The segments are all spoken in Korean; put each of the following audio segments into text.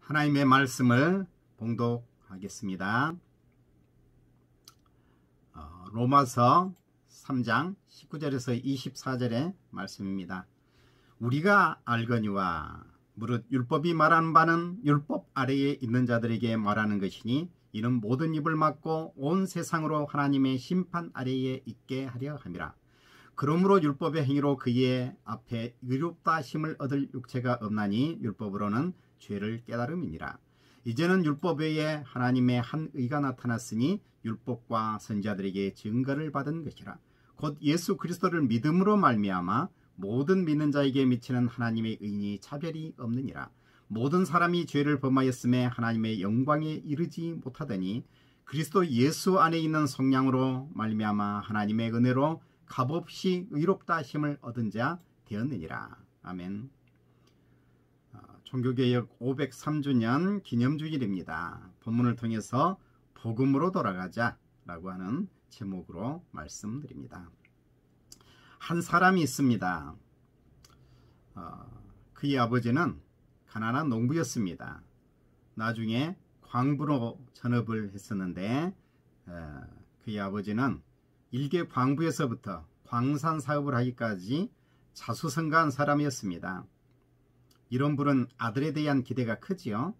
하나님의 말씀을 봉독하겠습니다. 로마서 3장 19절에서 24절의 말씀입니다. 우리가 알거니와 무릇 율법이 말하는 바는 율법 아래에 있는 자들에게 말하는 것이니 이는 모든 입을 막고 온 세상으로 하나님의 심판 아래에 있게 하려 함이라. 그러므로 율법의 행위로 그의 앞에 의롭다 하심을 얻을 육체가 없나니 율법으로는 죄를 깨달음이니라. 이제는 율법 외에 하나님의 한 의가 나타났으니 율법과 선지자들에게 증거를 받은 것이라. 곧 예수 그리스도를 믿음으로 말미암아 모든 믿는 자에게 미치는 하나님의 의인이 차별이 없느니라. 모든 사람이 죄를 범하였음에 하나님의 영광에 이르지 못하더니 그리스도 예수 안에 있는 성령으로 말미암아 하나님의 은혜로 값없이 의롭다 하심을 얻은 자 되었느니라. 아멘. 종교개혁 503주년 기념주일입니다. 본문을 통해서 복음으로 돌아가자 라고 하는 제목으로 말씀드립니다. 한 사람이 있습니다. 그의 아버지는 가난한 농부였습니다. 나중에 광부로 전업을 했었는데 그의 아버지는 일개 광부에서부터 광산 사업을 하기까지 자수성가한 사람이었습니다. 이런 분은 아들에 대한 기대가 크지요.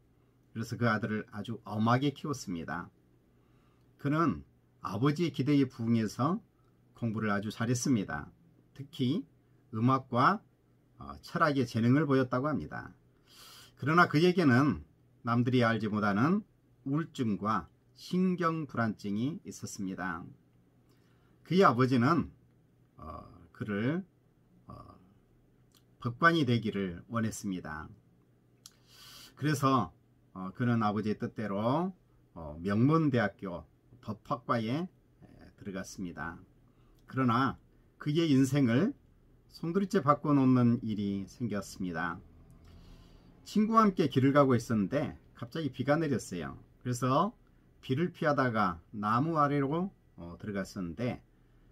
그래서 그 아들을 아주 엄하게 키웠습니다. 그는 아버지의 기대에 부응해서 공부를 아주 잘했습니다. 특히 음악과 철학의 재능을 보였다고 합니다. 그러나 그에게는 남들이 알지 못하는 우울증과 신경불안증이 있었습니다. 그의 아버지는 그를 법관이 되기를 원했습니다. 그래서 그는 아버지의 뜻대로 명문대학교 법학과에 들어갔습니다. 그러나 그의 인생을 송두리째 바꿔놓는 일이 생겼습니다. 친구와 함께 길을 가고 있었는데 갑자기 비가 내렸어요. 그래서 비를 피하다가 나무 아래로 들어갔었는데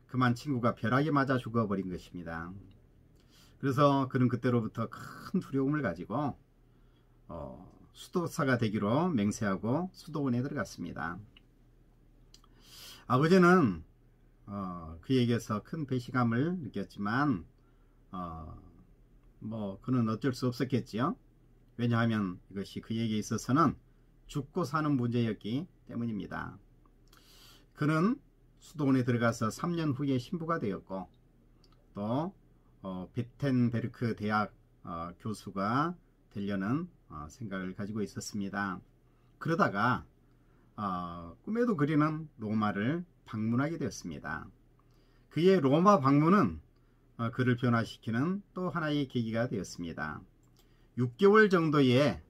그만 친구가 벼락에 맞아 죽어버린 것입니다. 그래서 그는 그때로부터 큰 두려움을 가지고 수도사가 되기로 맹세하고 수도원에 들어갔습니다. 아버지는 그에게서 큰 배신감을 느꼈지만 그는 어쩔 수 없었겠지요. 왜냐하면 이것이 그에게 있어서는 죽고 사는 문제였기 때문입니다. 그는 수도원에 들어가서 3년 후에 신부가 되었고 또 비텐베르크 대학 교수가 되려는 생각을 가지고 있었습니다. 그러다가 꿈에도 그리는 로마를 방문하게 되었습니다. 그의 로마 방문은 그를 변화시키는 또 하나의 계기가 되었습니다. 6개월 정도의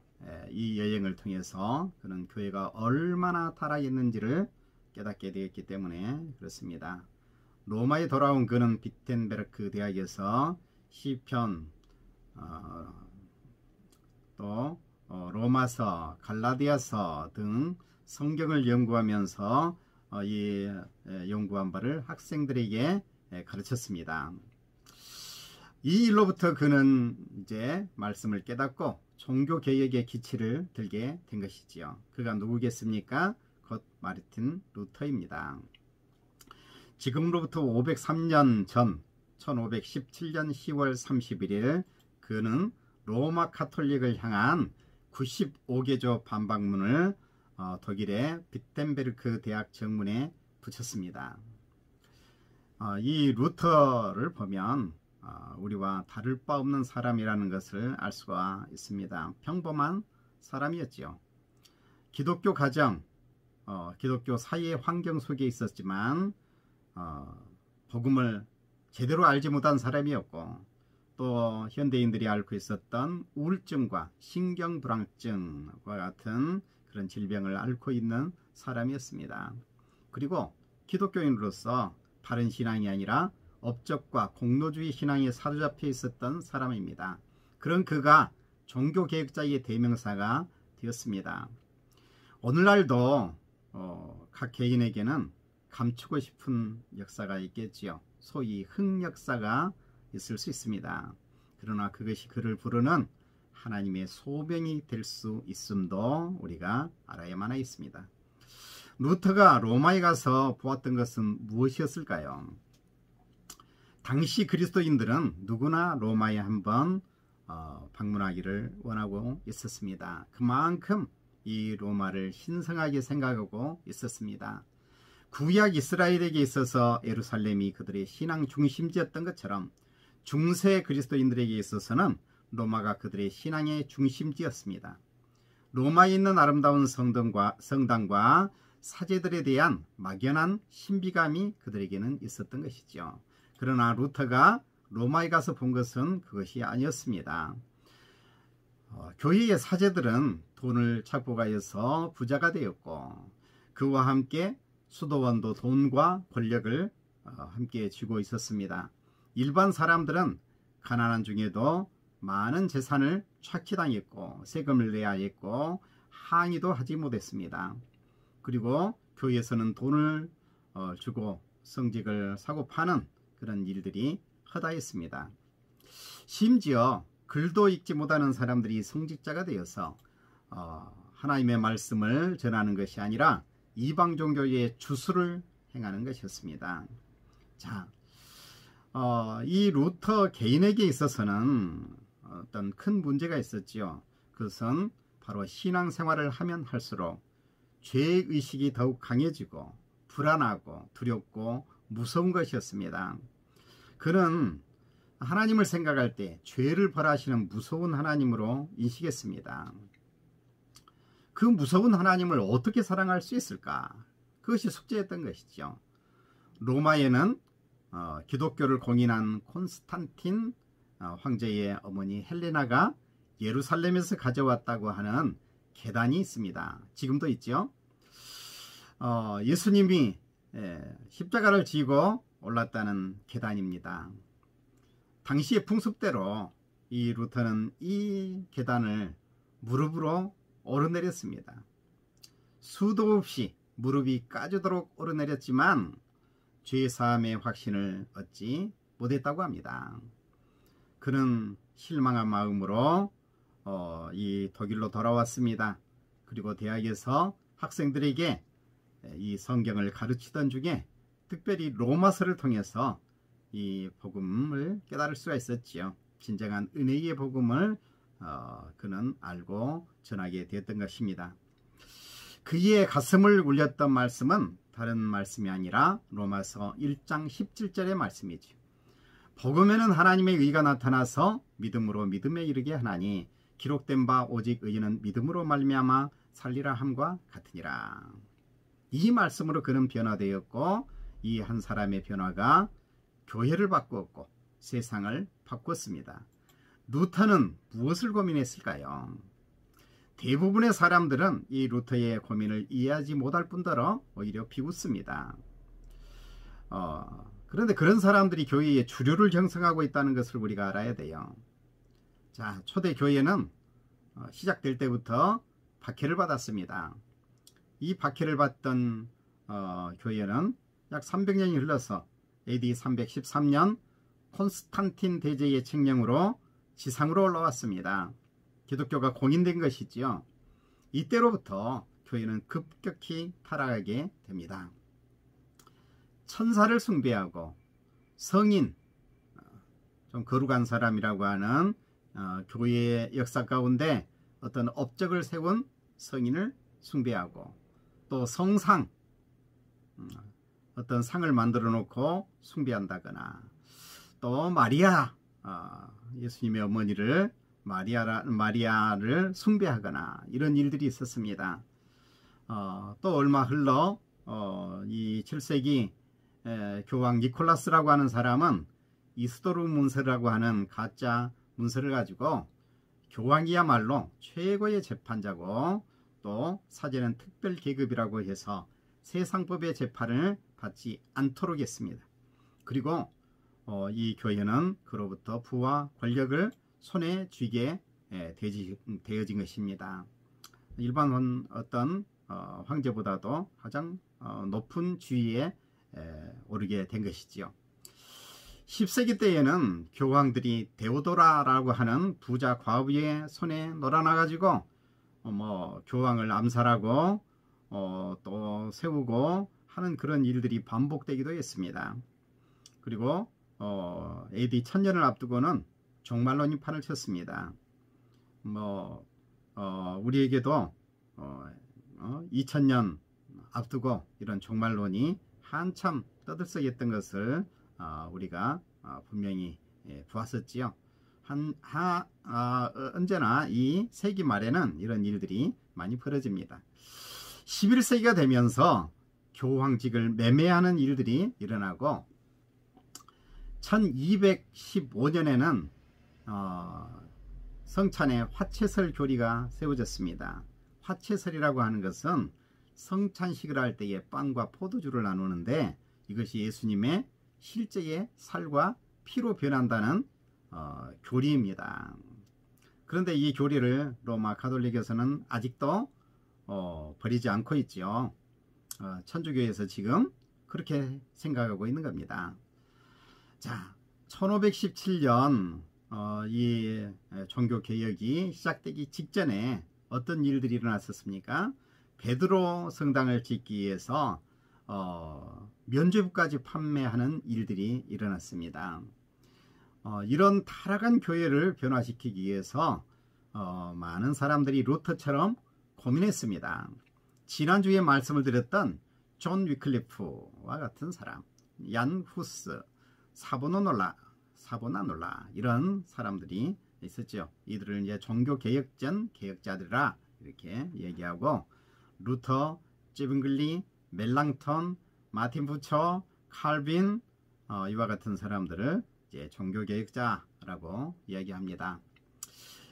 이 여행을 통해서 그는 교회가 얼마나 타락했는지를 깨닫게 되었기 때문에 그렇습니다. 로마에 돌아온 그는 비텐베르크 대학에서 시편 또 로마서, 갈라디아서 등 성경을 연구하면서 이 연구한 바를 학생들에게 가르쳤습니다. 이 일로부터 그는 이제 말씀을 깨닫고 종교개혁의 기치를 들게 된 것이지요. 그가 누구겠습니까? 곧 마르틴 루터입니다. 지금으로부터 503년 전 1517년 10월 31일 그는 로마 카톨릭을 향한 95개조 반박문을 독일의 비텐베르크 대학 정문에 붙였습니다. 이 루터를 보면 우리와 다를 바 없는 사람이라는 것을 알 수가 있습니다. 평범한 사람이었지요. 기독교 가정, 기독교 사회 환경 속에 있었지만 복음을 제대로 알지 못한 사람이었고 또 현대인들이 앓고 있었던 우울증과 신경불안증과 같은 그런 질병을 앓고 있는 사람이었습니다. 그리고 기독교인으로서 바른 신앙이 아니라 업적과 공로주의 신앙에 사로잡혀 있었던 사람입니다. 그런 그가 종교개혁자의 대명사가 되었습니다. 오늘날도 각 개인에게는 감추고 싶은 역사가 있겠지요. 소위 흑역사가 있을 수 있습니다. 그러나 그것이 그를 부르는 하나님의 소명이 될 수 있음도 우리가 알아야만 하겠습니다. 루터가 로마에 가서 보았던 것은 무엇이었을까요? 당시 그리스도인들은 누구나 로마에 한번 방문하기를 원하고 있었습니다. 그만큼 이 로마를 신성하게 생각하고 있었습니다. 구약 이스라엘에게 있어서 예루살렘이 그들의 신앙 중심지였던 것처럼 중세 그리스도인들에게 있어서는 로마가 그들의 신앙의 중심지였습니다. 로마에 있는 아름다운 성당과 사제들에 대한 막연한 신비감이 그들에게는 있었던 것이죠. 그러나 루터가 로마에 가서 본 것은 그것이 아니었습니다. 교회의 사제들은 돈을 착복하여서 부자가 되었고 그와 함께 수도원도 돈과 권력을 함께 쥐고 있었습니다. 일반 사람들은 가난한 중에도 많은 재산을 착취당했고 세금을 내야 했고 항의도 하지 못했습니다. 그리고 교회에서는 돈을 주고 성직을 사고 파는 그런 일들이 허다했습니다. 심지어 글도 읽지 못하는 사람들이 성직자가 되어서 하나님의 말씀을 전하는 것이 아니라 이방 종교의 주수를 행하는 것이었습니다. 자, 이 루터 개인에게 있어서는 어떤 큰 문제가 있었지요. 그것은 바로 신앙생활을 하면 할수록 죄의식이 더욱 강해지고 불안하고 두렵고 무서운 것이었습니다. 그는 하나님을 생각할 때 죄를 벌하시는 무서운 하나님으로 인식했습니다. 그 무서운 하나님을 어떻게 사랑할 수 있을까? 그것이 숙제였던 것이죠. 로마에는 기독교를 공인한 콘스탄틴 황제의 어머니 헬레나가 예루살렘에서 가져왔다고 하는 계단이 있습니다. 지금도 있죠. 예수님이 십자가를 지고 올랐다는 계단입니다. 당시의 풍습대로 이 루터는 이 계단을 무릎으로 오르내렸습니다. 수도 없이 무릎이 까지도록 오르내렸지만 죄사함의 확신을 얻지 못했다고 합니다. 그는 실망한 마음으로 이 독일로 돌아왔습니다. 그리고 대학에서 학생들에게 이 성경을 가르치던 중에 특별히 로마서를 통해서 이 복음을 깨달을 수가 있었지요. 진정한 은혜의 복음을 그는 알고 전하게 되었던 것입니다. 그의 가슴을 울렸던 말씀은 다른 말씀이 아니라 로마서 1장 17절의 말씀이죠. 복음에는 하나님의 의가 나타나서 믿음으로 믿음에 이르게 하나니 기록된 바 오직 의인은 믿음으로 말미암아 살리라 함과 같으니라. 이 말씀으로 그는 변화되었고 이 한 사람의 변화가 교회를 바꾸었고 세상을 바꿨습니다. 루터는 무엇을 고민했을까요? 대부분의 사람들은 이 루터의 고민을 이해하지 못할 뿐더러 오히려 비웃습니다. 그런데 그런 사람들이 교회의 주류를 형성하고 있다는 것을 우리가 알아야 돼요. 자, 초대 교회는 시작될 때부터 박해를 받았습니다. 이 박해를 받던 교회는 약 300년이 흘러서 AD 313년 콘스탄틴 대제의 칙령으로 지상으로 올라왔습니다. 기독교가 공인된 것이지요. 이때로부터 교회는 급격히 타락하게 됩니다. 천사를 숭배하고 성인, 좀 거룩한 사람이라고 하는 교회의 역사 가운데 어떤 업적을 세운 성인을 숭배하고 또 성상, 어떤 상을 만들어 놓고 숭배한다거나 또 마리아, 예수님의 어머니를 마리아를 숭배하거나 이런 일들이 있었습니다. 또 얼마 흘러 이 7세기 교황 니콜라스라고 하는 사람은 이스도르 문서라고 하는 가짜 문서를 가지고 교황이야말로 최고의 재판자고 또 사제는 특별 계급이라고 해서 세상법의 재판을 받지 않도록 했습니다. 그리고 이 교회는 그로부터 부와 권력을 손에 쥐게 되어진 것입니다. 일반 어떤 황제보다도 가장 높은 지위에 오르게 된 것이지요. 10세기 때에는 교황들이 데오도라라고 하는 부자 과부의 손에 놀아나가지고 교황을 암살하고 또 세우고 하는 그런 일들이 반복되기도 했습니다. 그리고 AD 1000년을 앞두고는 종말론이 판을 쳤습니다. 우리에게도 2000년 앞두고 이런 종말론이 한참 떠들썩했던 것을 우리가 분명히 보았었지요. 언제나 이 세기 말에는 이런 일들이 많이 벌어집니다. 11세기가 되면서 교황직을 매매하는 일들이 일어나고 1215년에는 성찬에 화채설 교리가 세워졌습니다. 화채설이라고 하는 것은 성찬식을 할 때에 빵과 포도주를 나누는데 이것이 예수님의 실제의 살과 피로 변한다는 교리입니다. 그런데 이 교리를 로마 가톨릭에서는 아직도 버리지 않고 있죠. 천주교에서 지금 그렇게 생각하고 있는 겁니다. 자, 1517년 이 종교개혁이 시작되기 직전에 어떤 일들이 일어났었습니까? 베드로 성당을 짓기 위해서 면죄부까지 판매하는 일들이 일어났습니다. 이런 타락한 교회를 변화시키기 위해서 많은 사람들이 루터처럼 고민했습니다. 지난주에 말씀을 드렸던 존 위클리프와 같은 사람, 얀 후스, 사보나놀라 이런 사람들이 있었죠. 이들을 이제 종교개혁전 개혁자들이라 이렇게 얘기하고 루터, 찌빙글리, 멜랑턴, 마틴 부처, 칼빈 이와 같은 사람들을 이제 종교개혁자라고 이야기합니다.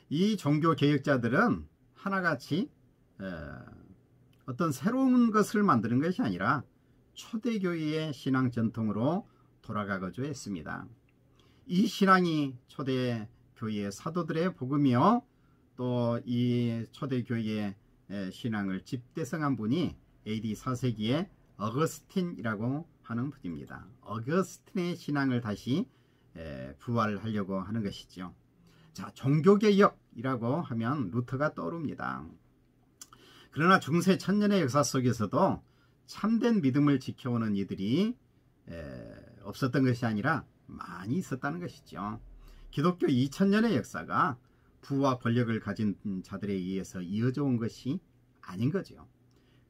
이 종교개혁자들은 하나같이 어떤 새로운 것을 만드는 것이 아니라 초대교회의 신앙 전통으로 돌아가고자 했습니다. 이 신앙이 초대교회의 사도들의 복음이요 또 이 초대교회의 신앙을 집대성한 분이 AD 4세기에 어거스틴이라고 하는 분입니다. 어거스틴의 신앙을 다시 부활하려고 하는 것이죠. 자, 종교개혁이라고 하면 루터가 떠오릅니다. 그러나 중세 천년의 역사 속에서도 참된 믿음을 지켜오는 이들이 없었던 것이 아니라 많이 있었다는 것이죠. 기독교 2000년의 역사가 부와 권력을 가진 자들에 의해서 이어져 온 것이 아닌 거죠.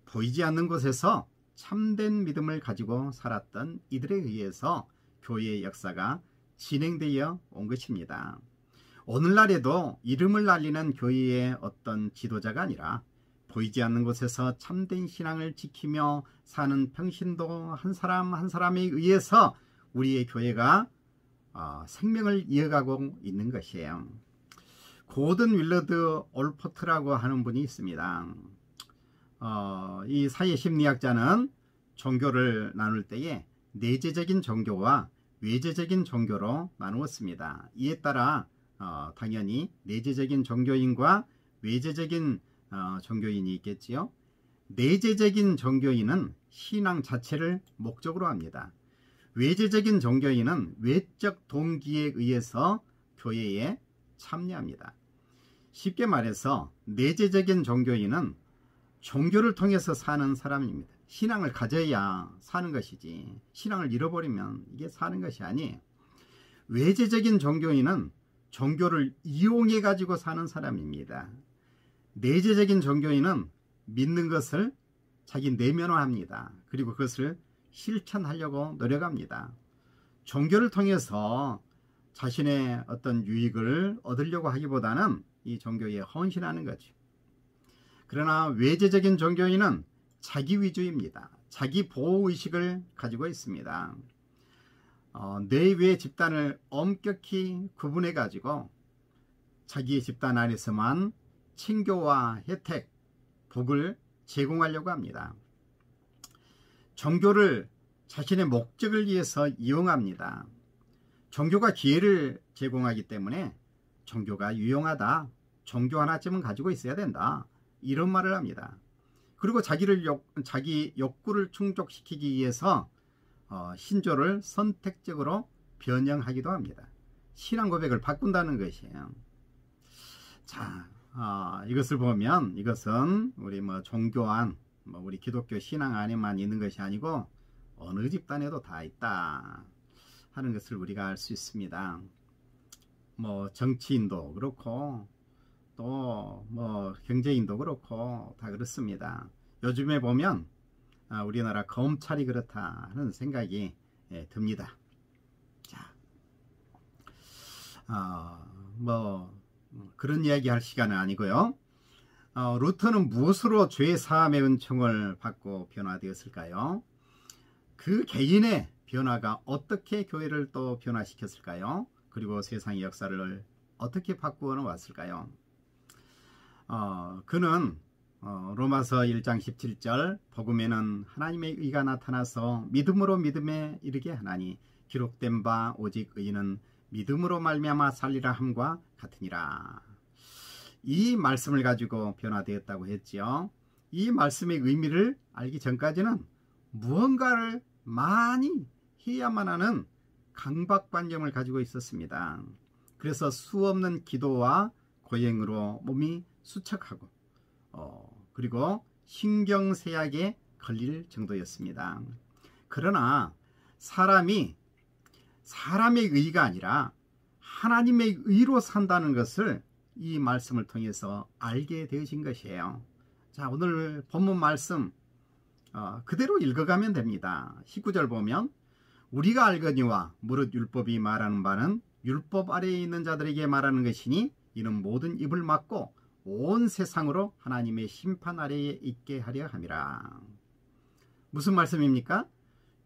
보이지 않는 곳에서 참된 믿음을 가지고 살았던 이들에 의해서 교회의 역사가 진행되어 온 것입니다. 오늘날에도 이름을 날리는 교회의 어떤 지도자가 아니라 보이지 않는 곳에서 참된 신앙을 지키며 사는 평신도 한 사람 한 사람에 의해서 우리의 교회가 생명을 이어가고 있는 것이에요. 고든 윌러드 올포트라고 하는 분이 있습니다. 이 사회심리학자는 종교를 나눌 때에 내재적인 종교와 외재적인 종교로 나누었습니다. 이에 따라 당연히 내재적인 종교인과 외재적인 종교인이 있겠지요. 내재적인 종교인은 신앙 자체를 목적으로 합니다. 외재적인 종교인은 외적 동기에 의해서 교회에 참여합니다. 쉽게 말해서 내재적인 종교인은 종교를 통해서 사는 사람입니다. 신앙을 가져야 사는 것이지 신앙을 잃어버리면 이게 사는 것이 아니에요. 외재적인 종교인은 종교를 이용해 가지고 사는 사람입니다. 내재적인 종교인은 믿는 것을 자기 내면화합니다. 그리고 그것을 실천하려고 노력합니다. 종교를 통해서 자신의 어떤 유익을 얻으려고 하기보다는 이 종교에 헌신하는 거죠. 그러나 외재적인 종교인은 자기 위주입니다. 자기 보호의식을 가지고 있습니다. 내외 집단을 엄격히 구분해 가지고 자기의 집단 안에서만 친교와 혜택, 복을 제공하려고 합니다. 종교를 자신의 목적을 위해서 이용합니다. 종교가 기회를 제공하기 때문에 종교가 유용하다. 종교 하나쯤은 가지고 있어야 된다. 이런 말을 합니다. 그리고 자기 욕구를 충족시키기 위해서 신조를 선택적으로 변형하기도 합니다. 신앙 고백을 바꾼다는 것이에요. 자, 이것을 보면 이것은 우리 종교안, 우리 기독교 신앙 안에만 있는 것이 아니고 어느 집단에도 다 있다 하는 것을 우리가 알 수 있습니다. 정치인도 그렇고 또 경제인도 그렇고 다 그렇습니다. 요즘에 보면 우리나라 검찰이 그렇다 하는 생각이 듭니다. 자, 그런 이야기 할 시간은 아니고요. 루터는 무엇으로 죄 사함의 은총을 받고 변화되었을까요? 그 개인의 변화가 어떻게 교회를 또 변화시켰을까요? 그리고 세상의 역사를 어떻게 바꾸어 왔을까요? 그는 로마서 1장 17절 복음에는 하나님의 의가 나타나서 믿음으로 믿음에 이르게 하나니 기록된 바 오직 의인은 믿음으로 말미암아 살리라 함과 같으니라. 이 말씀을 가지고 변화되었다고 했지요. 이 말씀의 의미를 알기 전까지는 무언가를 많이 해야만 하는 강박관념을 가지고 있었습니다. 그래서 수없는 기도와 고행으로 몸이 수척하고 그리고 신경쇠약에 걸릴 정도였습니다. 그러나 사람이 사람의 의가 아니라 하나님의 의로 산다는 것을 이 말씀을 통해서 알게 되어진 것이에요. 자, 오늘 본문 말씀 그대로 읽어가면 됩니다. 19절 보면 우리가 알거니와 무릇 율법이 말하는 바는 율법 아래에 있는 자들에게 말하는 것이니 이는 모든 입을 막고 온 세상으로 하나님의 심판 아래에 있게 하려 함이라. 무슨 말씀입니까?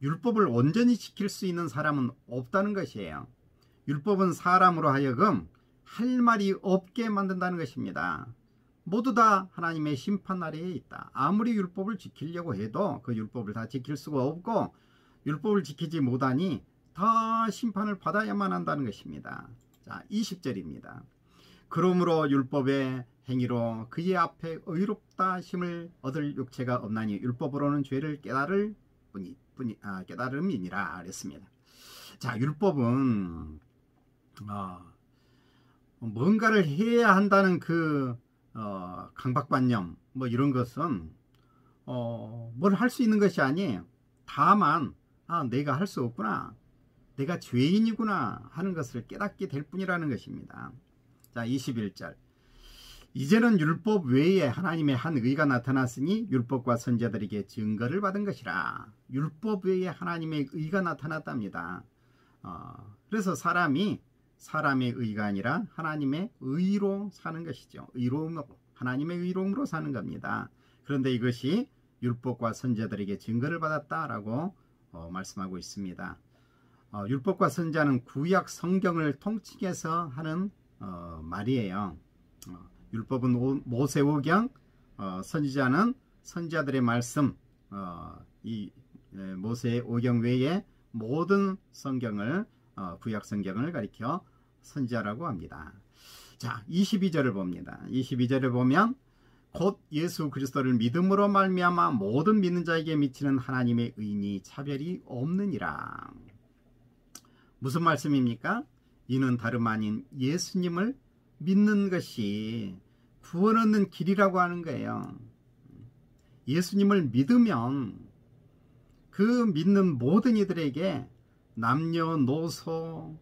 율법을 온전히 지킬 수 있는 사람은 없다는 것이에요. 율법은 사람으로 하여금 할 말이 없게 만든다는 것입니다. 모두 다 하나님의 심판 아래에 있다. 아무리 율법을 지키려고 해도 그 율법을 다 지킬 수가 없고 율법을 지키지 못하니 다 심판을 받아야만 한다는 것입니다. 자, 20절입니다. 그러므로 율법의 행위로 그의 앞에 의롭다 하심을 얻을 육체가 없나니 율법으로는 죄를 깨달음이니라 그랬습니다. 자, 율법은 뭔가를 해야 한다는 그 강박관념 이런 것은 뭘 할 수 있는 것이 아니에요. 다만 내가 할 수 없구나, 내가 죄인이구나 하는 것을 깨닫게 될 뿐이라는 것입니다. 자, 21절 이제는 율법 외에 하나님의 한 의가 나타났으니 율법과 선지자들에게 증거를 받은 것이라. 율법 외에 하나님의 의가 나타났답니다. 그래서 사람이 사람의 의가 아니라 하나님의 의로 사는 것이죠. 의로움으로, 하나님의 의로움으로 사는 겁니다. 그런데 이것이 율법과 선지자들에게 증거를 받았다라고 말씀하고 있습니다. 율법과 선지자는 구약 성경을 통칭해서 하는 말이에요. 율법은 모세오경, 선지자는 선지자들의 말씀, 이 모세오경 외에 모든 성경을 구약 성경을 가리켜 선지자라고 합니다. 자, 22절을 봅니다. 22절을 보면 곧 예수 그리스도를 믿음으로 말미암아 모든 믿는 자에게 미치는 하나님의 의인이 차별이 없느니라. 무슨 말씀입니까? 이는 다름 아닌 예수님을 믿는 것이 구원 얻는 길이라고 하는 거예요. 예수님을 믿으면 그 믿는 모든 이들에게 남녀노소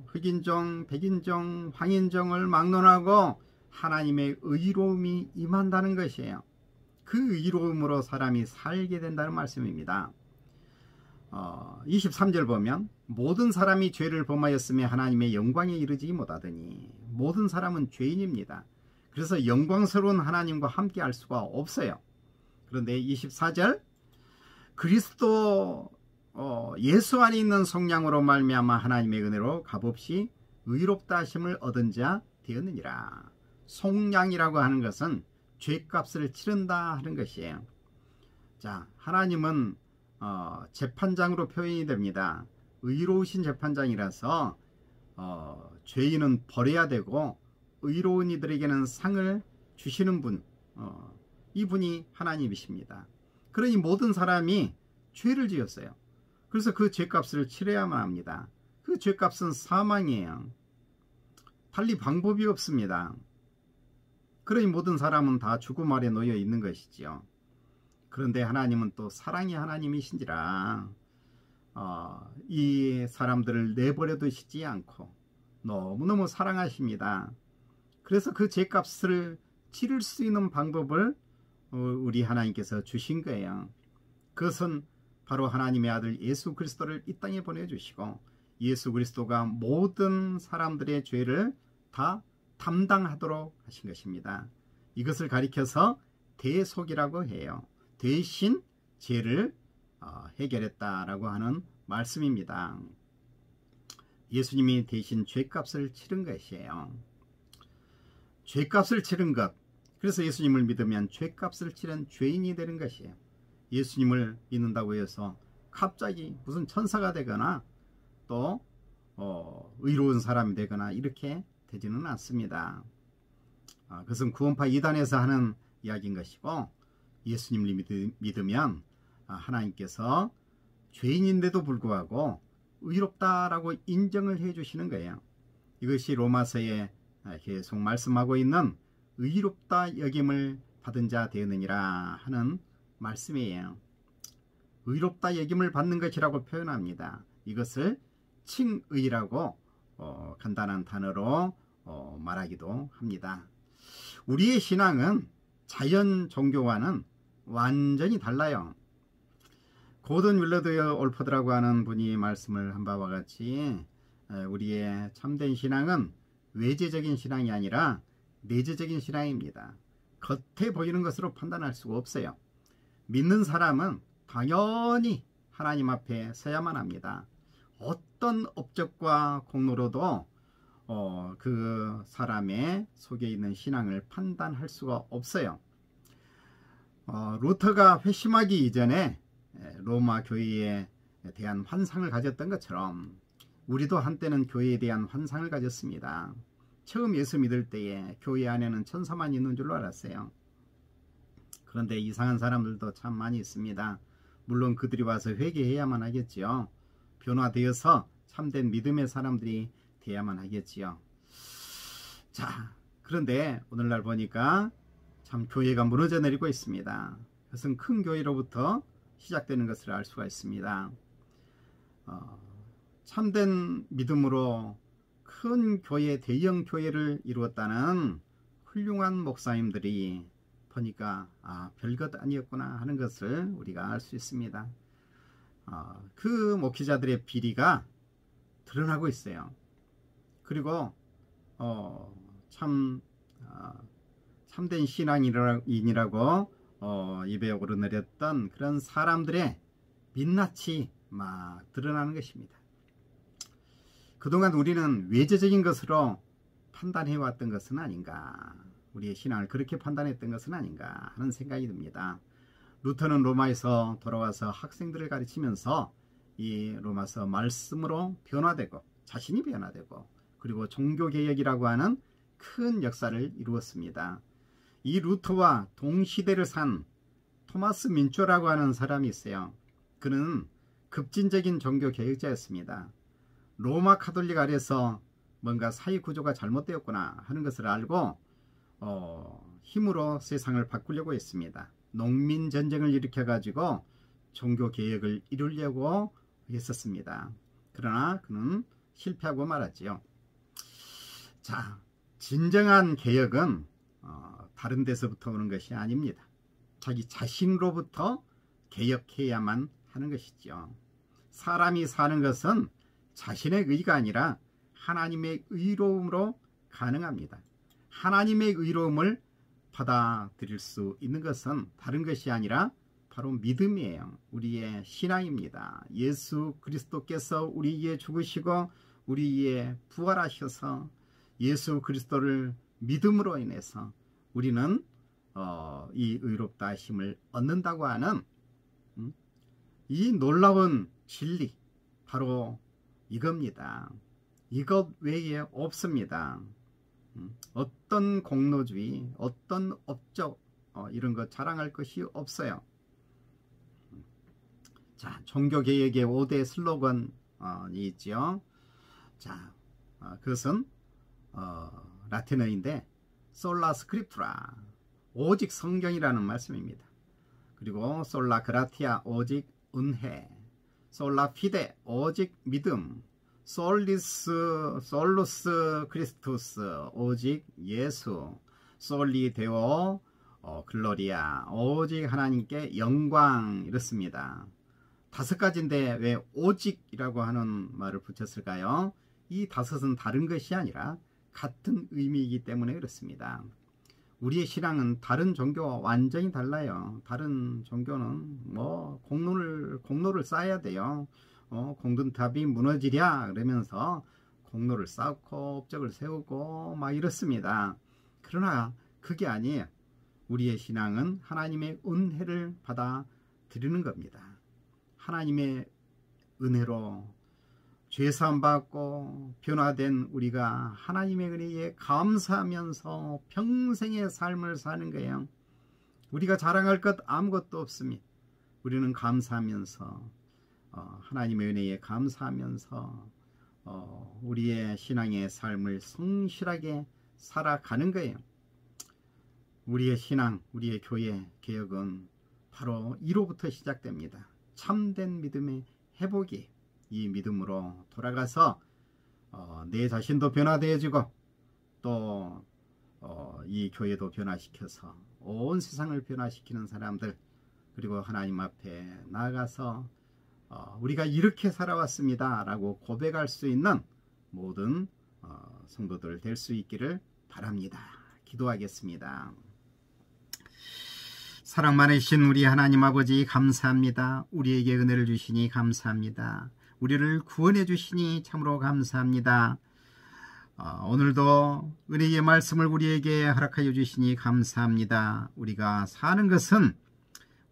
흑인종, 백인종, 황인종을 막론하고 하나님의 의로움이 임한다는 것이에요. 그 의로움으로 사람이 살게 된다는 말씀입니다. 23절 보면 모든 사람이 죄를 범하였으며 하나님의 영광에 이르지 못하더니. 모든 사람은 죄인입니다. 그래서 영광스러운 하나님과 함께 할 수가 없어요. 그런데 24절 그리스도 예수 안에 있는 성량으로 말미암아 하나님의 은혜로 값없이 의롭다 하심을 얻은 자 되었느니라. 속량이라고 하는 것은 죄값을 치른다 하는 것이에요. 자, 하나님은 재판장으로 표현이 됩니다. 의로우신 재판장이라서 죄인은 벌해야 되고 의로운 이들에게는 상을 주시는 분, 이분이 하나님이십니다. 그러니 모든 사람이 죄를 지었어요. 그래서 그 죄값을 치러야만 합니다. 그 죄값은 사망이에요. 달리 방법이 없습니다. 그러니 모든 사람은 다 죽음 아래 놓여 있는 것이지요. 그런데 하나님은 또 사랑의 하나님이신지라 이 사람들을 내버려 두시지 않고 너무너무 사랑하십니다. 그래서 그 죄값을 치를 수 있는 방법을 우리 하나님께서 주신 거예요. 그것은 바로 하나님의 아들 예수 그리스도를 이 땅에 보내주시고 예수 그리스도가 모든 사람들의 죄를 다 담당하도록 하신 것입니다. 이것을 가리켜서 대속이라고 해요. 대신 죄를 해결했다라고 하는 말씀입니다. 예수님이 대신 죄값을 치른 것이에요. 죄값을 치른 것. 그래서 예수님을 믿으면 죄값을 치른 죄인이 되는 것이에요. 예수님을 믿는다고 해서 갑자기 무슨 천사가 되거나 또 의로운 사람이 되거나 이렇게 되지는 않습니다. 그것은 구원파 이단에서 하는 이야기인 것이고 예수님을 믿으면 하나님께서 죄인인데도 불구하고 의롭다라고 인정을 해 주시는 거예요. 이것이 로마서에 계속 말씀하고 있는 의롭다 여김을 받은 자 되었느니라 하는 말씀이에요. 의롭다 여김을 받는 것이라고 표현합니다. 이것을 칭의라고 간단한 단어로 말하기도 합니다. 우리의 신앙은 자연 종교와는 완전히 달라요. 고든 윌러드 올포드라고 하는 분이 말씀을 한 바와 같이 우리의 참된 신앙은 외재적인 신앙이 아니라 내재적인 신앙입니다. 겉에 보이는 것으로 판단할 수가 없어요. 믿는 사람은 당연히 하나님 앞에 서야만 합니다. 어떤 업적과 공로로도 그 사람의 속에 있는 신앙을 판단할 수가 없어요. 루터가 회심하기 이전에 로마 교회에 대한 환상을 가졌던 것처럼 우리도 한때는 교회에 대한 환상을 가졌습니다. 처음 예수 믿을 때에 교회 안에는 천사만 있는 줄로 알았어요. 그런데 이상한 사람들도 참 많이 있습니다. 물론 그들이 와서 회개해야만 하겠지요. 변화되어서 참된 믿음의 사람들이 돼야만 하겠지요. 자, 그런데 오늘날 보니까 참 교회가 무너져 내리고 있습니다. 그것은 큰 교회로부터 시작되는 것을 알 수가 있습니다. 참된 믿음으로 큰 교회, 대형 교회를 이루었다는 훌륭한 목사님들이 보니까 별것 아니었구나 하는 것을 우리가 알 수 있습니다. 그 목회자들의 비리가 드러나고 있어요. 그리고 참된 신앙인이라고 입에 오르내렸던 그런 사람들의 민낯이 막 드러나는 것입니다. 그동안 우리는 외재적인 것으로 판단해왔던 것은 아닌가, 우리의 신앙을 그렇게 판단했던 것은 아닌가 하는 생각이 듭니다. 루터는 로마에서 돌아와서 학생들을 가르치면서 이 로마서 말씀으로 변화되고 자신이 변화되고 그리고 종교개혁이라고 하는 큰 역사를 이루었습니다. 이 루터와 동시대를 산 토마스 민초라고 하는 사람이 있어요. 그는 급진적인 종교개혁자였습니다. 로마 카톨릭 아래서 뭔가 사회구조가 잘못되었구나 하는 것을 알고 힘으로 세상을 바꾸려고 했습니다. 농민전쟁을 일으켜가지고 종교개혁을 이루려고 했었습니다. 그러나 그는 실패하고 말았지요. 자, 진정한 개혁은 다른 데서부터 오는 것이 아닙니다. 자기 자신으로부터 개혁해야만 하는 것이죠. 사람이 사는 것은 자신의 의가 아니라 하나님의 의로움으로 가능합니다. 하나님의 의로움을 받아들일 수 있는 것은 다른 것이 아니라 바로 믿음이에요. 우리의 신앙입니다. 예수 그리스도께서 우리에게 죽으시고 우리에게 부활하셔서 예수 그리스도를 믿음으로 인해서 우리는 이 의롭다 하심을 얻는다고 하는 이 놀라운 진리, 바로 이겁니다. 이것 외에 없습니다. 어떤 공로주의, 어떤 업적 이런 거 자랑할 것이 없어요. 자, 종교개혁의 5대 슬로건이 있죠. 자, 그것은 라틴어인데 솔라 스크립투라, 오직 성경이라는 말씀입니다. 그리고 솔라 그라티아, 오직 은혜, 솔라 피데, 오직 믿음, 솔루스 크리스투스, 오직 예수, 솔리 데오 글로리아, 오직 하나님께 영광, 이렇습니다. 5가지인데 왜 오직이라고 하는 말을 붙였을까요? 이 5은 다른 것이 아니라 같은 의미이기 때문에 그렇습니다. 우리의 신앙은 다른 종교와 완전히 달라요. 다른 종교는 뭐 공로를 쌓아야 돼요. 공든탑이 무너지랴 그러면서 공로를 쌓고 업적을 세우고 막 이렇습니다. 그러나 그게 아니에요. 우리의 신앙은 하나님의 은혜를 받아 드리는 겁니다. 하나님의 은혜로 죄사함 받고 변화된 우리가 하나님의 은혜에 감사하면서 평생의 삶을 사는 거예요. 우리가 자랑할 것 아무것도 없습니다. 우리는 감사하면서 하나님의 은혜에 감사하면서 우리의 신앙의 삶을 성실하게 살아가는 거예요. 우리의 신앙, 우리의 교회 개혁은 바로 이로부터 시작됩니다. 참된 믿음의 회복이, 이 믿음으로 돌아가서 내 자신도 변화되어지고 또 이 교회도 변화시켜서 온 세상을 변화시키는 사람들, 그리고 하나님 앞에 나아가서 우리가 이렇게 살아왔습니다 라고 고백할 수 있는 모든 성도들 될 수 있기를 바랍니다. 기도하겠습니다. 사랑 많으신 우리 하나님 아버지, 감사합니다. 우리에게 은혜를 주시니 감사합니다. 우리를 구원해 주시니 참으로 감사합니다. 오늘도 은혜의 말씀을 우리에게 허락하여 주시니 감사합니다. 우리가 사는 것은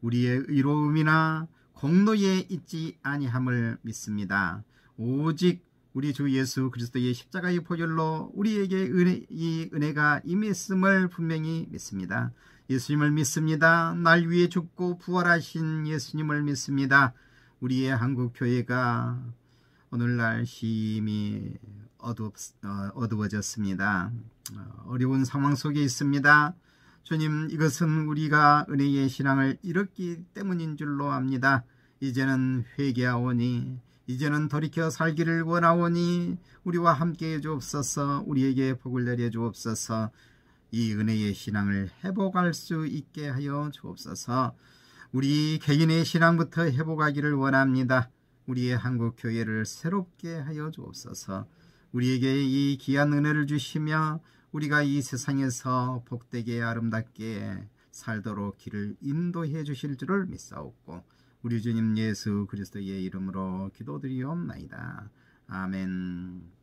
우리의 의로움이나 공로에 있지 아니함을 믿습니다. 오직 우리 주 예수 그리스도의 십자가의 보혈로 우리에게 이 은혜가 임했음을 분명히 믿습니다. 예수님을 믿습니다. 날 위해 죽고 부활하신 예수님을 믿습니다. 우리의 한국교회가 오늘날 심히 어두워졌습니다. 어려운 상황 속에 있습니다. 주님, 이것은 우리가 은혜의 신앙을 잃었기 때문인 줄로 압니다. 이제는 회개하오니, 이제는 돌이켜 살기를 원하오니 우리와 함께해 주옵소서. 우리에게 복을 내려 주옵소서. 이 은혜의 신앙을 회복할 수 있게 하여 주옵소서. 우리 개인의 신앙부터 회복하기를 원합니다. 우리의 한국교회를 새롭게 하여 주옵소서. 우리에게 이 귀한 은혜를 주시며 우리가 이 세상에서 복되게 아름답게 살도록 길을 인도해 주실 줄을 믿사옵고 우리 주님 예수 그리스도의 이름으로 기도드리옵나이다. 아멘.